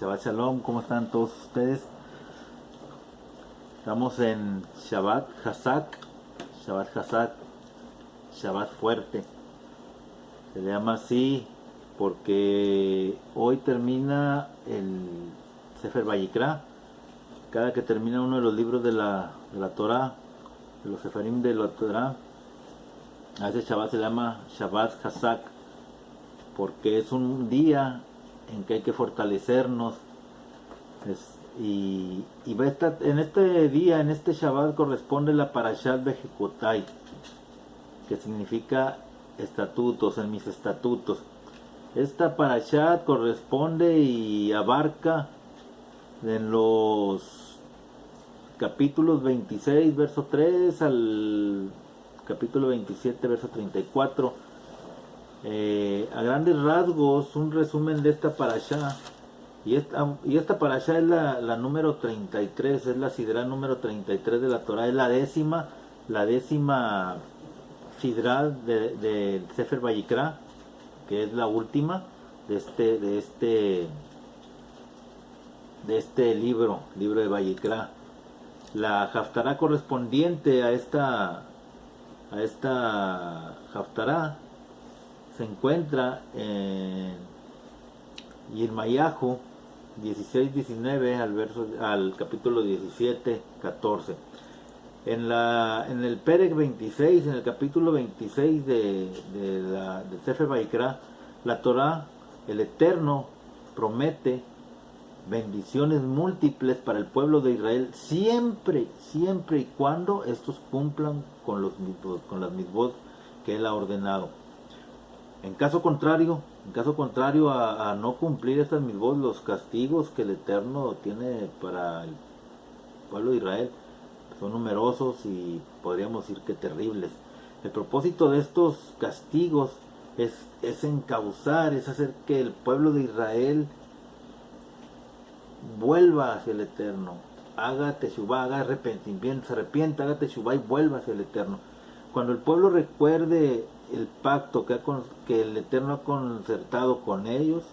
Shabbat Shalom, ¿cómo están todos ustedes? Estamos en Shabbat Hasak, Shabbat Hasak, Shabbat fuerte. Se le llama así porque hoy termina el Sefer Vayikra. Cada que termina uno de los libros de la Torah, de los Sefarim de la Torah, a ese Shabbat se le llama Shabbat Hasak, porque es un día en que hay que fortalecernos. En este día, en este Shabbat, corresponde la Parashat Bejekotai, que significa estatutos, en mis estatutos. Esta Parashat corresponde y abarca en los capítulos 26, verso 3 al capítulo 27, verso 34. A grandes rasgos, un resumen de esta Parashat. Y esta parasha es la número 33, es la sidra número 33 de la Torah, es la décima sidra del Sefer Vayikra, que es la última de este libro de Vayikra. La Haftará correspondiente a esta Haftará se encuentra en Yirmayahu 16-19 al capítulo 17-14. En el Perek 26, en el capítulo 26 del Sefer Vayikra, la Torah, el Eterno, promete bendiciones múltiples para el pueblo de Israel siempre y cuando estos cumplan con las mitzvot que Él ha ordenado. En caso contrario a no cumplir estas mitzvot, los castigos que el Eterno tiene para el pueblo de Israel son numerosos y podríamos decir que terribles. El propósito de estos castigos es encauzar, es hacer que el pueblo de Israel vuelva hacia el Eterno, haga teshuvá, haga arrepentimiento, se arrepienta, haga teshuvá y vuelva hacia el Eterno. Cuando el pueblo recuerde el pacto que el Eterno ha concertado con ellos,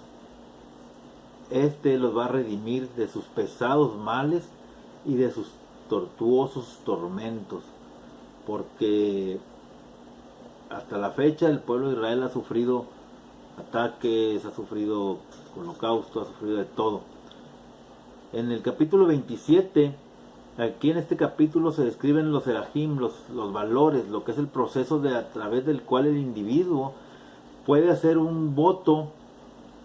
los va a redimir de sus pesados males y de sus tortuosos tormentos, porque hasta la fecha el pueblo de Israel ha sufrido ataques, ha sufrido holocausto, ha sufrido de todo. En el capítulo 27, aquí en este capítulo se describen los serajim, los valores, lo que es el proceso a través del cual el individuo puede hacer un voto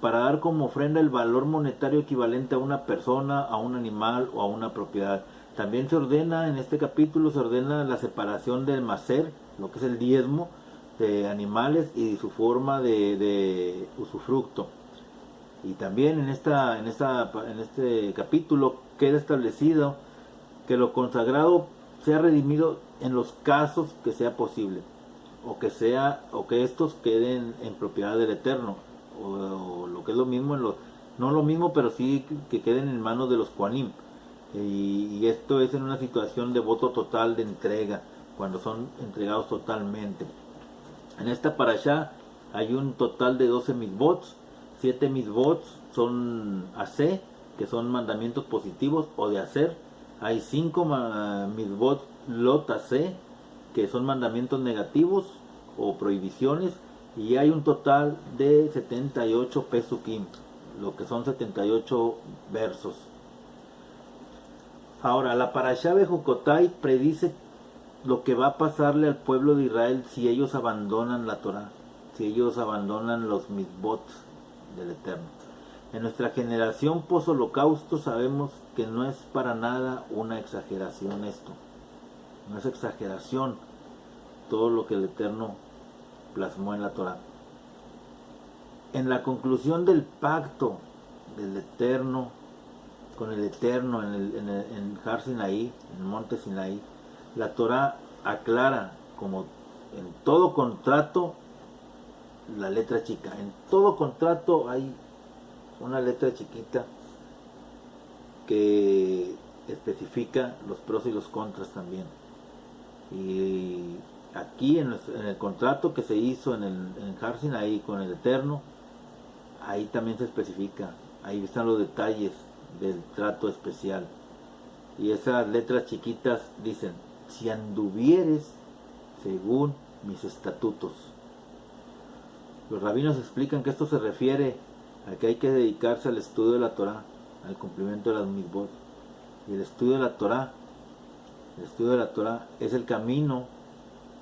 para dar como ofrenda el valor monetario equivalente a una persona, a un animal o a una propiedad. También en este capítulo se ordena la separación del maser, lo que es el diezmo de animales y su forma de usufructo. Y también en este capítulo queda establecido que lo consagrado sea redimido en los casos que sea posible, o que estos queden en propiedad del Eterno, o lo que es lo mismo, no lo mismo, pero sí que queden en manos de los Kohanim. Y esto es en una situación de voto total de entrega, cuando son entregados totalmente. En esta parashá hay un total de 12 mitzvot. 7 mitzvot son asé, que son mandamientos positivos o de hacer. Hay 5 mitzvot lot asé, que son mandamientos negativos o prohibiciones, y hay un total de 78 pesukim, lo que son 78 versos. Ahora, la parashá Bejucotai predice lo que va a pasarle al pueblo de Israel si ellos abandonan la Torah, si ellos abandonan los mitzvot del Eterno. En nuestra generación post-holocausto sabemos que no es para nada una exageración esto. No es exageración todo lo que el Eterno plasmó en la Torah. En la conclusión del pacto del Eterno con el Eterno en Har Sinaí, en el monte Sinaí, la Torah aclara, como en todo contrato, la letra chica. En todo contrato hay una letra chiquita que especifica los pros y los contras también. Y aquí en el contrato que se hizo en Har Sinaí con el Eterno, ahí también se especifica. Ahí están los detalles del trato especial. Y esas letras chiquitas dicen, si anduvieres según mis estatutos. Los rabinos explican que esto se refiere a que hay que dedicarse al estudio de la Torah, al cumplimiento de las mitzvot. Y el estudio de la Torah, es el camino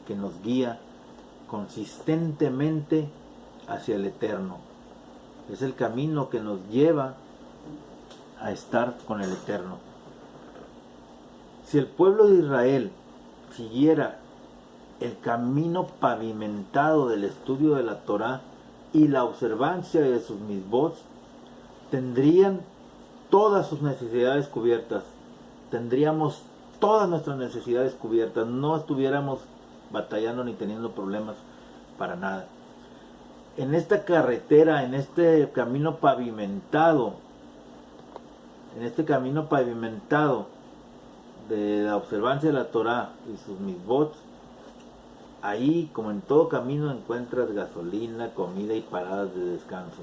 que nos guía consistentemente hacia el Eterno. Es el camino que nos lleva a estar con el Eterno. Si el pueblo de Israel siguiera el camino pavimentado del estudio de la Torah y la observancia de sus mitzvot, tendrían todas sus necesidades cubiertas. Tendríamos todas nuestras necesidades cubiertas. No estuviéramos batallando ni teniendo problemas para nada. En esta carretera, en este camino pavimentado, de la observancia de la Torah y sus mitzvot, ahí, como en todo camino, encuentras gasolina, comida y paradas de descanso.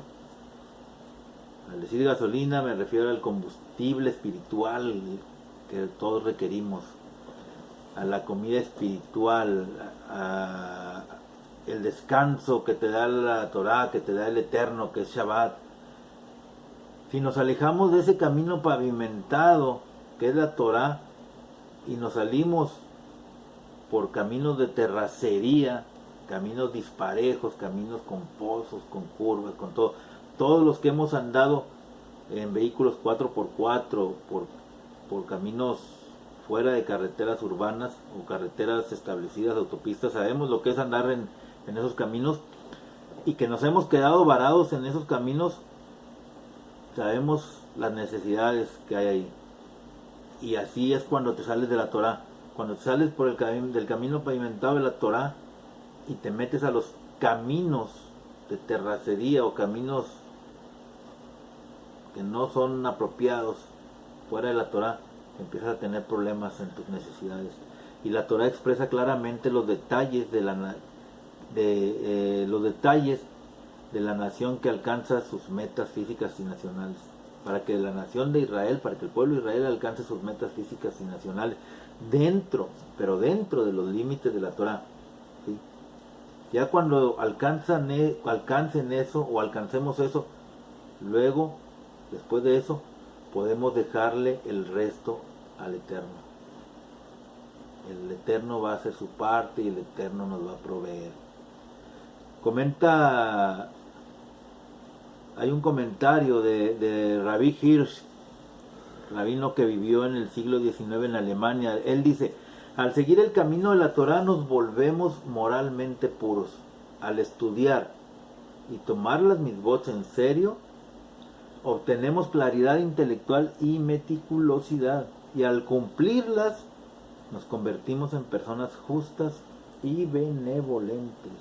Al decir gasolina me refiero al combustible espiritual que todos requerimos, a la comida espiritual, a el descanso que te da la Torah, que te da el Eterno, que es Shabbat. Si nos alejamos de ese camino pavimentado, que es la Torah, y nos salimos por caminos de terracería, caminos disparejos, caminos con pozos, con curvas, con todo, todos los que hemos andado en vehículos 4x4, por caminos fuera de carreteras urbanas o carreteras establecidas, autopistas, sabemos lo que es andar en esos caminos, y que nos hemos quedado varados en esos caminos, sabemos las necesidades que hay ahí. Y así es cuando te sales de la Torah. Cuando te sales por del camino pavimentado de la Torah y te metes a los caminos de terracería o caminos que no son apropiados fuera de la Torah, empiezas a tener problemas en tus necesidades. Y la Torah expresa claramente los detalles de la nación que alcanza sus metas físicas y nacionales. Para que la nación de Israel, para que el pueblo de Israel alcance sus metas físicas y nacionales, dentro de los límites de la Torah. ¿Sí? Ya cuando alcancen eso o alcancemos eso, luego, después de eso, podemos dejarle el resto al Eterno. El Eterno va a hacer su parte y el Eterno nos va a proveer. Hay un comentario de Rabbi Hirsch, rabino que vivió en el siglo XIX en Alemania. Él dice, al seguir el camino de la Torah nos volvemos moralmente puros. Al estudiar y tomar las mitzvot en serio, obtenemos claridad intelectual y meticulosidad. Y al cumplirlas, nos convertimos en personas justas y benevolentes.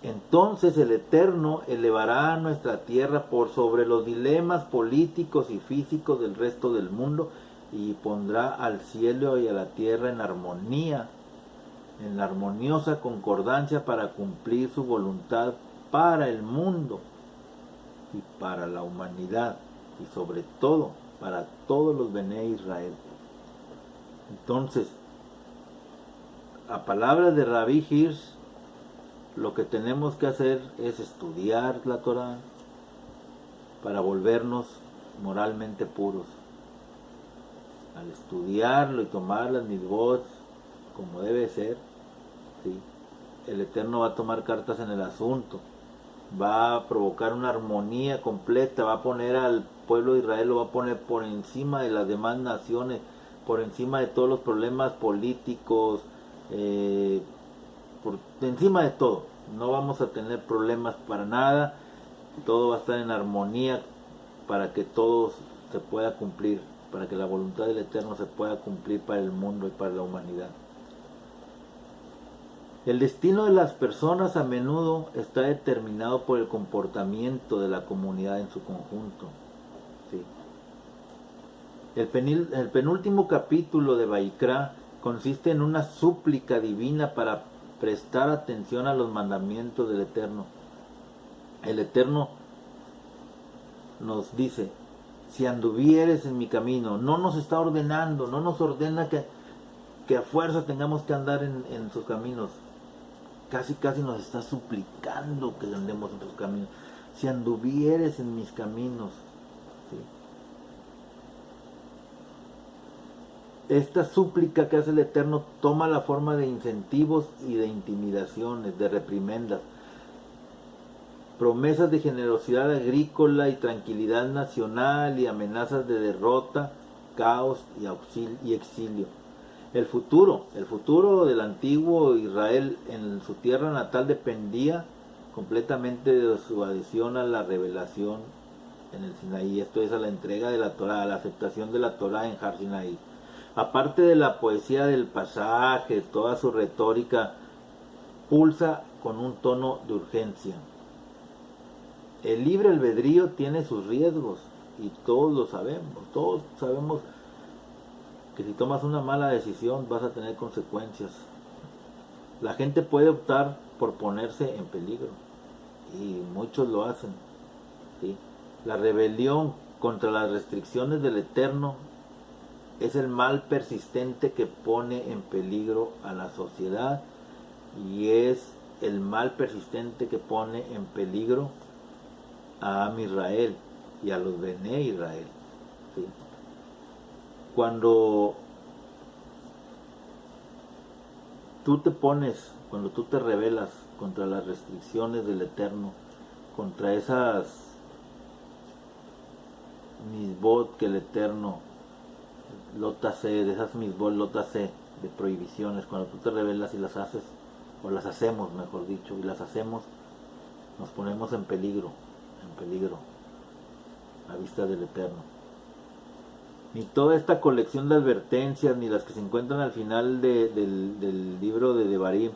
Entonces el Eterno elevará a nuestra tierra por sobre los dilemas políticos y físicos del resto del mundo y pondrá al cielo y a la tierra en armonía, en la armoniosa concordancia para cumplir su voluntad para el mundo y para la humanidad y sobre todo para todos los Bené Israel. Entonces, a palabras de Rabbi Hirsch, lo que tenemos que hacer es estudiar la Torah para volvernos moralmente puros. Al estudiarlo y tomar las mitzvot como debe ser, ¿sí? El Eterno va a tomar cartas en el asunto, va a provocar una armonía completa, va a poner al pueblo de Israel, lo va a poner por encima de las demás naciones, por encima de todos los problemas políticos, por encima de todo. No vamos a tener problemas para nada, todo va a estar en armonía para que todo se pueda cumplir, para que la voluntad del Eterno se pueda cumplir para el mundo y para la humanidad. El destino de las personas a menudo está determinado por el comportamiento de la comunidad en su conjunto. ¿Sí? El penúltimo capítulo de Vaikra consiste en una súplica divina para prestar atención a los mandamientos del Eterno. El Eterno nos dice, si anduvieres en mi camino, no nos está ordenando, no nos ordena que a fuerza tengamos que andar en sus caminos, casi nos está suplicando que andemos en sus caminos, si anduvieres en mis caminos, ¿sí? Esta súplica que hace el Eterno toma la forma de incentivos y de intimidaciones, de reprimendas, promesas de generosidad agrícola y tranquilidad nacional y amenazas de derrota, caos y exilio. El futuro del antiguo Israel en su tierra natal dependía completamente de su adhesión a la revelación en el Sinaí, esto es, a la entrega de la Torah, a la aceptación de la Torah en Har Sinaí. Aparte de la poesía del pasaje, toda su retórica pulsa con un tono de urgencia. El libre albedrío tiene sus riesgos y todos sabemos que si tomas una mala decisión vas a tener consecuencias. La gente puede optar por ponerse en peligro y muchos lo hacen, ¿sí? La rebelión contra las restricciones del Eterno es el mal persistente que pone en peligro a la sociedad y es el mal persistente que pone en peligro a Am Israel y a los Bené Israel, ¿sí? Cuando tú te rebelas contra las restricciones del Eterno, contra esas misbot que el Eterno de esas misbot lotase de prohibiciones, cuando tú te rebelas y las haces, o las hacemos mejor dicho, y las hacemos, nos ponemos en peligro a vista del Eterno. Ni toda esta colección de advertencias, ni las que se encuentran al final del libro de Devarim,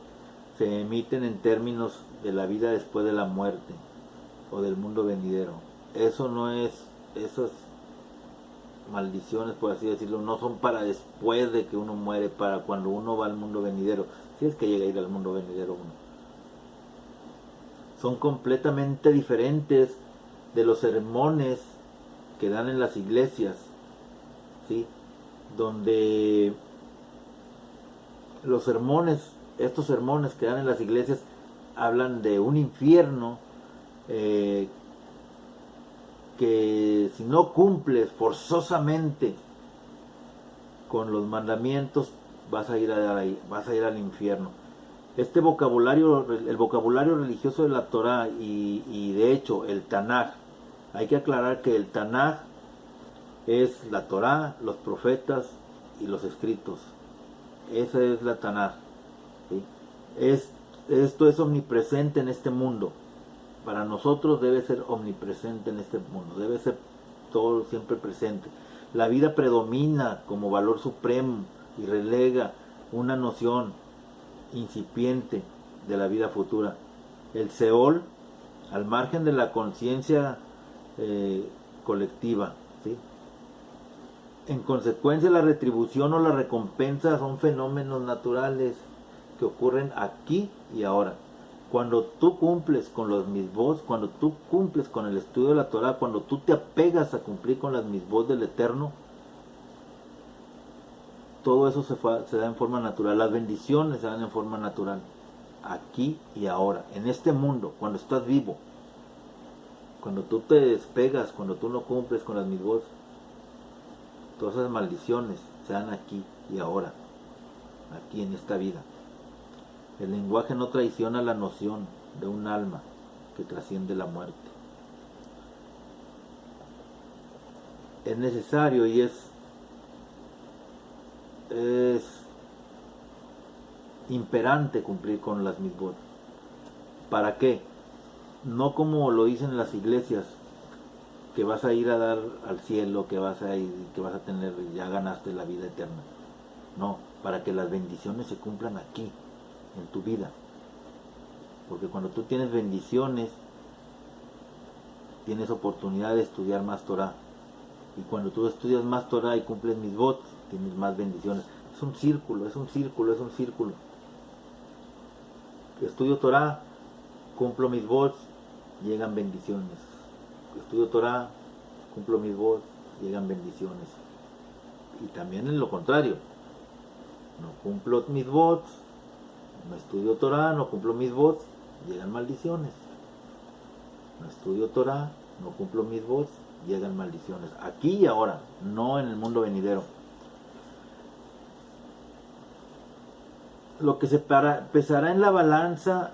se emiten en términos de la vida después de la muerte o del mundo venidero. Esas maldiciones, por así decirlo, no son para después de que uno muere, para cuando uno va al mundo venidero, si es que llega a ir al mundo venidero uno. Son completamente diferentes de los sermones que dan en las iglesias, ¿sí? Donde estos sermones que dan en las iglesias hablan de un infierno que si no cumples forzosamente con los mandamientos vas a ir al infierno. El vocabulario religioso de la Torah y de hecho el Tanaj, hay que aclarar que el Tanaj es la Torah, los profetas y los escritos. Esa es la Tanaj, ¿sí? Esto es omnipresente en este mundo. Para nosotros debe ser omnipresente en este mundo, debe ser todo siempre presente. La vida predomina como valor supremo y relega una noción incipiente de la vida futura. El Seol, al margen de la conciencia colectiva, ¿sí? En consecuencia, la retribución o la recompensa son fenómenos naturales que ocurren aquí y ahora. Cuando tú cumples con los misbos, cuando tú cumples con el estudio de la Torah, cuando tú te apegas a cumplir con las misbos del Eterno, todo eso se da en forma natural. Las bendiciones se dan en forma natural, aquí y ahora, en este mundo, cuando estás vivo. Cuando tú te despegas, cuando tú no cumples con las misbos, todas esas maldiciones se dan aquí y ahora, aquí en esta vida. El lenguaje no traiciona la noción de un alma que trasciende la muerte. Es necesario y es imperante cumplir con las misbot. ¿Para qué? No como lo dicen las iglesias, que vas a ir a dar al cielo, que vas a tener, ya ganaste la vida eterna. No, para que las bendiciones se cumplan aquí, en tu vida. Porque cuando tú tienes bendiciones, tienes oportunidad de estudiar más Torah. Y cuando tú estudias más Torah y cumples misbot, tienes más bendiciones. Es un círculo. Estudio Torah, cumplo misbot, llegan bendiciones. Estudio Torah, cumplo mis votos, llegan bendiciones. Y también en lo contrario, no cumplo mis votos, no estudio Torah, no cumplo mis votos, llegan maldiciones. No estudio Torah, no cumplo mis votos, llegan maldiciones. Aquí y ahora, no en el mundo venidero. Lo que se pesará en la balanza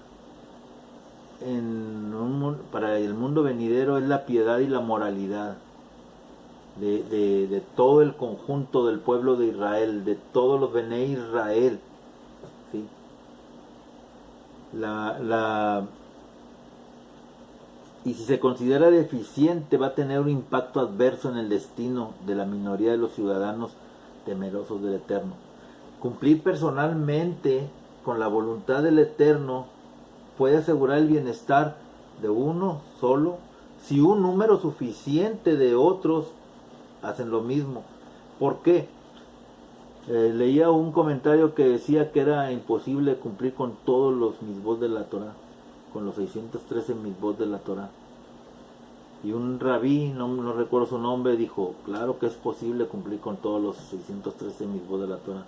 para el mundo venidero es la piedad y la moralidad de todo el conjunto del pueblo de Israel, de todos los Bené Israel, ¿sí? Y si se considera deficiente, va a tener un impacto adverso en el destino de la minoría de los ciudadanos temerosos del Eterno. Cumplir personalmente con la voluntad del Eterno puede asegurar el bienestar de uno solo si un número suficiente de otros hacen lo mismo. ¿Por qué? Leía un comentario que decía que era imposible cumplir con todos los mitzvot de la Torah, con los 613 mitzvot de la Torah. Y un rabí, no recuerdo su nombre, dijo, claro que es posible cumplir con todos los 613 mitzvot de la Torah.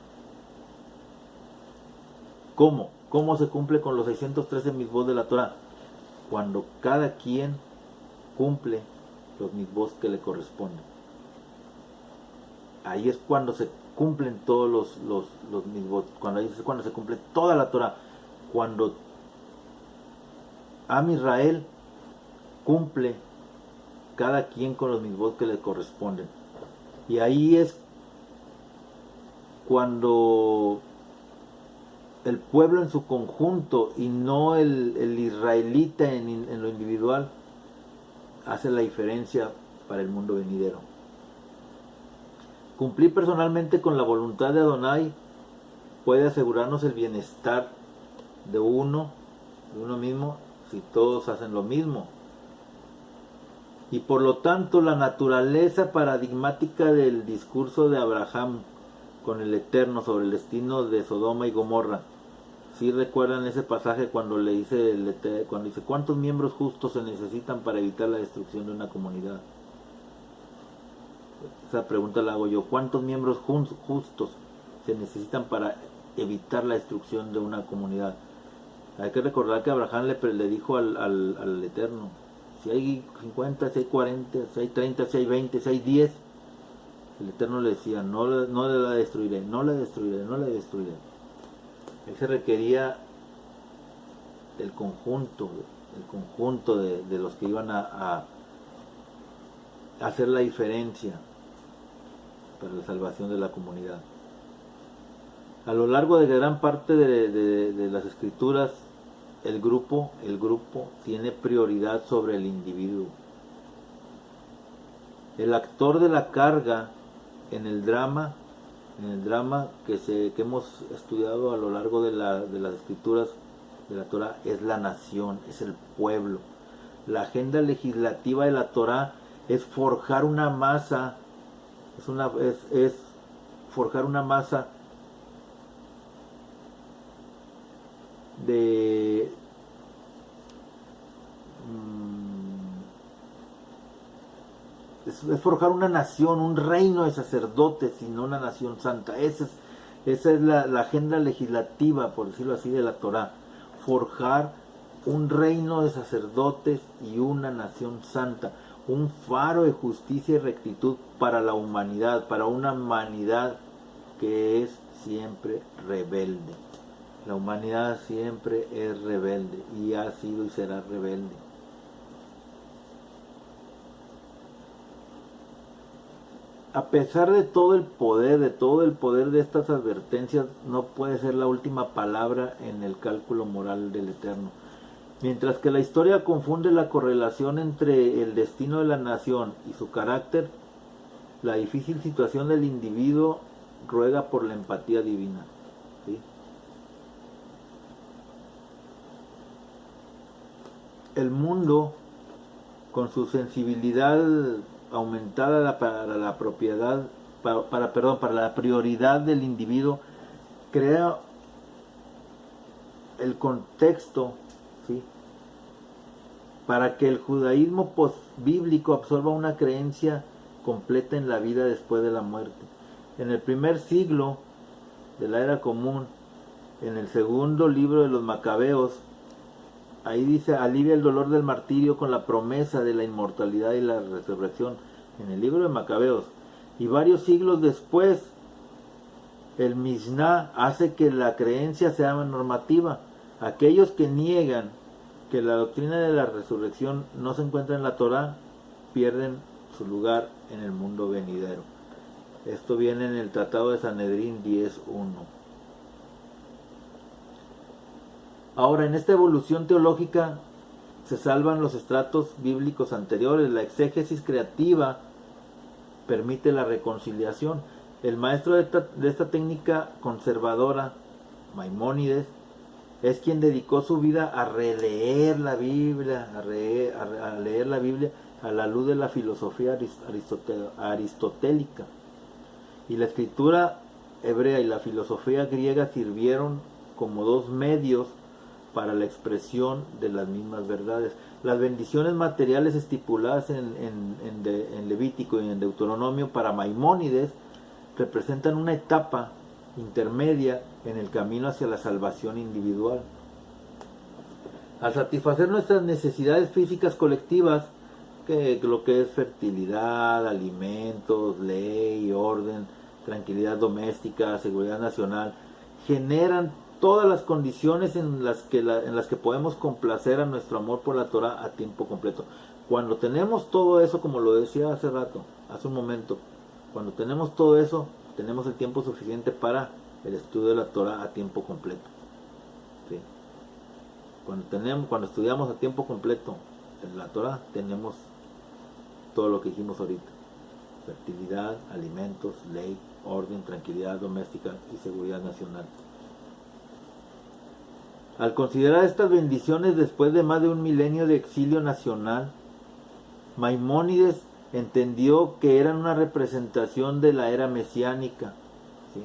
¿Cómo? ¿Cómo se cumple con los 613 mitzvot de la Torah? Cuando cada quien cumple los mitzvot que le corresponden. Ahí es cuando se cumplen todos los mitzvot, cuando se cumple toda la Torah. Cuando Am Israel cumple cada quien con los mitzvot que le corresponden. Y ahí es cuando el pueblo en su conjunto y no el israelita en lo individual hace la diferencia para el mundo venidero. Cumplir personalmente con la voluntad de Adonai puede asegurarnos el bienestar de uno mismo, si todos hacen lo mismo. Y por lo tanto, la naturaleza paradigmática del discurso de Abraham con el Eterno sobre el destino de Sodoma y Gomorra. ¿Sí recuerdan ese pasaje cuando le dice cuando dice cuántos miembros justos se necesitan para evitar la destrucción de una comunidad? Esa pregunta la hago yo. ¿Cuántos miembros justos se necesitan para evitar la destrucción de una comunidad? Hay que recordar que Abraham le dijo al Eterno, si hay 50, si hay 40, si hay 30, si hay 20, si hay 10, el Eterno le decía, no la destruiré, no la destruiré, no la destruiré. Él se requería el conjunto de los que iban a hacer la diferencia para la salvación de la comunidad. A lo largo de gran parte de las escrituras, el grupo tiene prioridad sobre el individuo. El actor de la carga en el drama que hemos estudiado a lo largo de las escrituras de la Torah es la nación, es el pueblo. La agenda legislativa de la Torah es forjar una masa, es forjar una masa de es forjar una nación, un reino de sacerdotes y no una nación santa. Esa es la agenda legislativa, por decirlo así, de la Torah. Forjar un reino de sacerdotes y una nación santa, un faro de justicia y rectitud para la humanidad, para una humanidad que es siempre rebelde. La humanidad siempre es rebelde y ha sido y será rebelde. A pesar de todo el poder de estas advertencias, no puede ser la última palabra en el cálculo moral del Eterno. Mientras que la historia confunde la correlación entre el destino de la nación y su carácter, la difícil situación del individuo ruega por la empatía divina. ¿Sí? El mundo, con su sensibilidad aumentada para la propiedad, para la prioridad del individuo, crea el contexto, ¿sí?, para que el judaísmo postbíblico absorba una creencia completa en la vida después de la muerte. En el primer siglo de la era común, en el segundo libro de los Macabeos, ahí dice, alivia el dolor del martirio con la promesa de la inmortalidad y la resurrección. En el libro de Macabeos. Y varios siglos después, el Mishnah hace que la creencia sea normativa. Aquellos que niegan que la doctrina de la resurrección no se encuentra en la Torá, pierden su lugar en el mundo venidero. Esto viene en el Tratado de Sanedrín 10.1. Ahora, en esta evolución teológica se salvan los estratos bíblicos anteriores. La exégesis creativa permite la reconciliación. El maestro de esta técnica conservadora, Maimónides, es quien dedicó su vida a releer la Biblia, a leer la Biblia a la luz de la filosofía aristotélica. Y la escritura hebrea y la filosofía griega sirvieron como dos medios para la expresión de las mismas verdades. Las bendiciones materiales estipuladas en Levítico y en Deuteronomio para Maimónides representan una etapa intermedia en el camino hacia la salvación individual. Al satisfacer nuestras necesidades físicas colectivas, que lo que es fertilidad, alimentos, ley, orden, tranquilidad doméstica, seguridad nacional, generan todas las condiciones en las que podemos complacer a nuestro amor por la Torah a tiempo completo. Cuando tenemos todo eso, como lo decía hace rato, hace un momento, cuando tenemos todo eso, tenemos el tiempo suficiente para el estudio de la Torah a tiempo completo. ¿Sí? Cuando estudiamos a tiempo completo en la Torah, tenemos todo lo que dijimos ahorita: fertilidad, alimentos, ley, orden, tranquilidad doméstica y seguridad nacional. Al considerar estas bendiciones después de más de un milenio de exilio nacional, Maimónides entendió que eran una representación de la era mesiánica, ¿sí?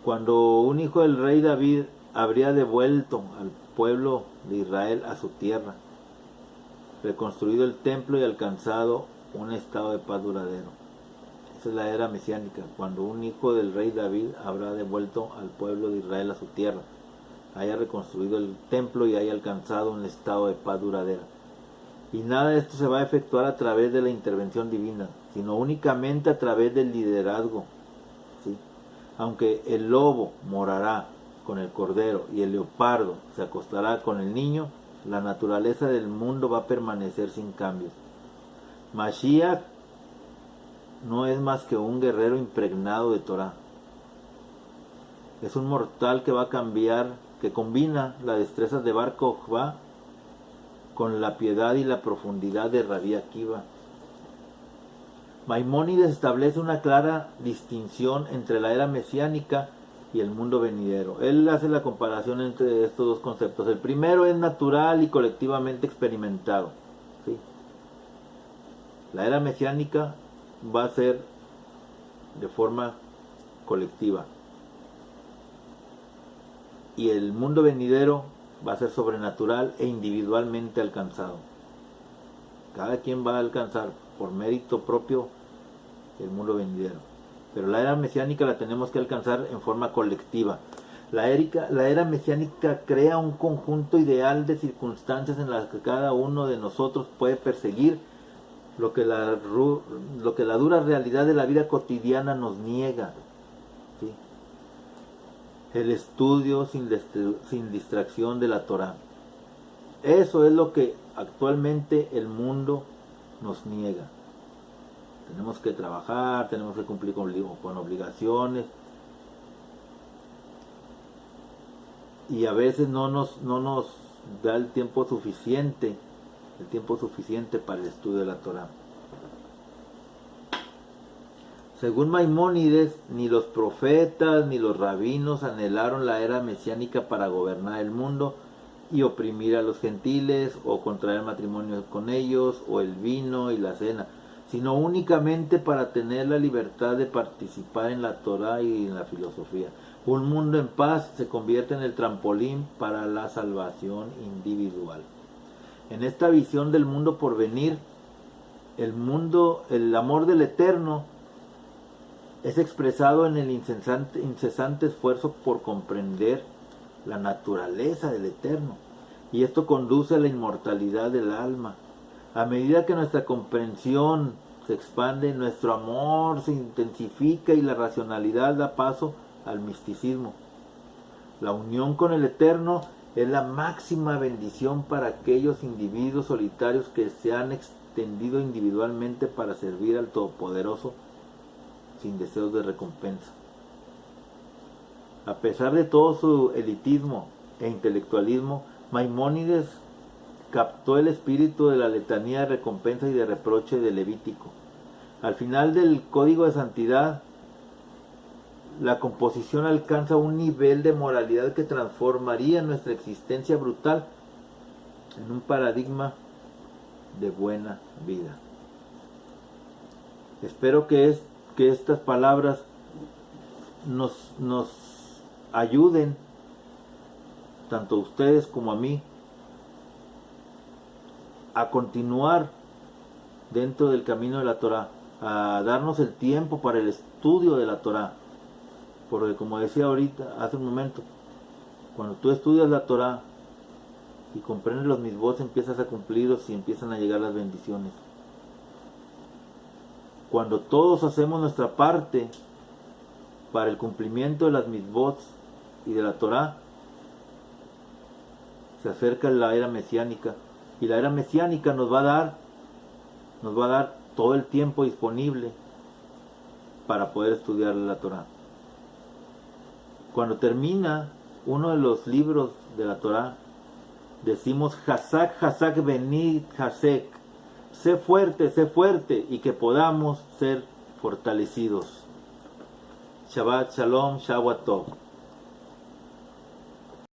Cuando un hijo del rey David habría devuelto al pueblo de Israel a su tierra, reconstruido el templo y alcanzado un estado de paz duradero. Esa es la era mesiánica, cuando un hijo del rey David habrá devuelto al pueblo de Israel a su tierra, haya reconstruido el templo y haya alcanzado un estado de paz duradera. Y nada de esto se va a efectuar a través de la intervención divina, sino únicamente a través del liderazgo, ¿sí? Aunque el lobo morará con el cordero y el leopardo se acostará con el niño, la naturaleza del mundo va a permanecer sin cambios. Mashiach no es más que un guerrero impregnado de Torah. Es un mortal que va a cambiar, que combina las destrezas de Bar Kokhba con la piedad y la profundidad de Rabbi Akiva. Maimónides establece una clara distinción entre la era mesiánica y el mundo venidero. Él hace la comparación entre estos dos conceptos. El primero es natural y colectivamente experimentado, ¿sí? La era mesiánica va a ser de forma colectiva, y el mundo venidero va a ser sobrenatural e individualmente alcanzado. Cada quien va a alcanzar por mérito propio el mundo venidero, pero la era mesiánica la tenemos que alcanzar en forma colectiva. La era mesiánica crea un conjunto ideal de circunstancias en las que cada uno de nosotros puede perseguir lo que la dura realidad de la vida cotidiana nos niega, ¿sí? El estudio sin distracción de la Torah. Eso es lo que actualmente el mundo nos niega. Tenemos que trabajar, tenemos que cumplir con obligaciones, y a veces no nos da el tiempo suficiente para el estudio de la Torah. Según Maimónides, ni los profetas ni los rabinos anhelaron la era mesiánica para gobernar el mundo y oprimir a los gentiles, o contraer matrimonio con ellos, o el vino y la cena, sino únicamente para tener la libertad de participar en la Torah y en la filosofía. Un mundo en paz se convierte en el trampolín para la salvación individual. En esta visión del mundo por venir, el amor del Eterno es expresado en el incesante esfuerzo por comprender la naturaleza del Eterno. Y esto conduce a la inmortalidad del alma. A medida que nuestra comprensión se expande, nuestro amor se intensifica y la racionalidad da paso al misticismo. La unión con el Eterno es la máxima bendición para aquellos individuos solitarios que se han extendido individualmente para servir al Todopoderoso sin deseos de recompensa. A pesar de todo su elitismo e intelectualismo, Maimónides captó el espíritu de la letanía de recompensa y de reproche de Levítico. Al final del Código de Santidad, la composición alcanza un nivel de moralidad que transformaría nuestra existencia brutal en un paradigma de buena vida. Espero que estas palabras nos ayuden, tanto a ustedes como a mí, a continuar dentro del camino de la Torah, a darnos el tiempo para el estudio de la Torah. Porque como decía ahorita, hace un momento, cuando tú estudias la Torah y comprendes los mitzvot, empiezas a cumplirlos y empiezan a llegar las bendiciones. Cuando todos hacemos nuestra parte para el cumplimiento de las mitzvot y de la Torah, se acerca la era mesiánica, y la era mesiánica nos va a dar todo el tiempo disponible para poder estudiar la Torah. Cuando termina uno de los libros de la Torah, decimos Hazak, Hazak, Benit, Hazek. Sé fuerte, y que podamos ser fortalecidos. Shabbat Shalom, Shabbat Tov.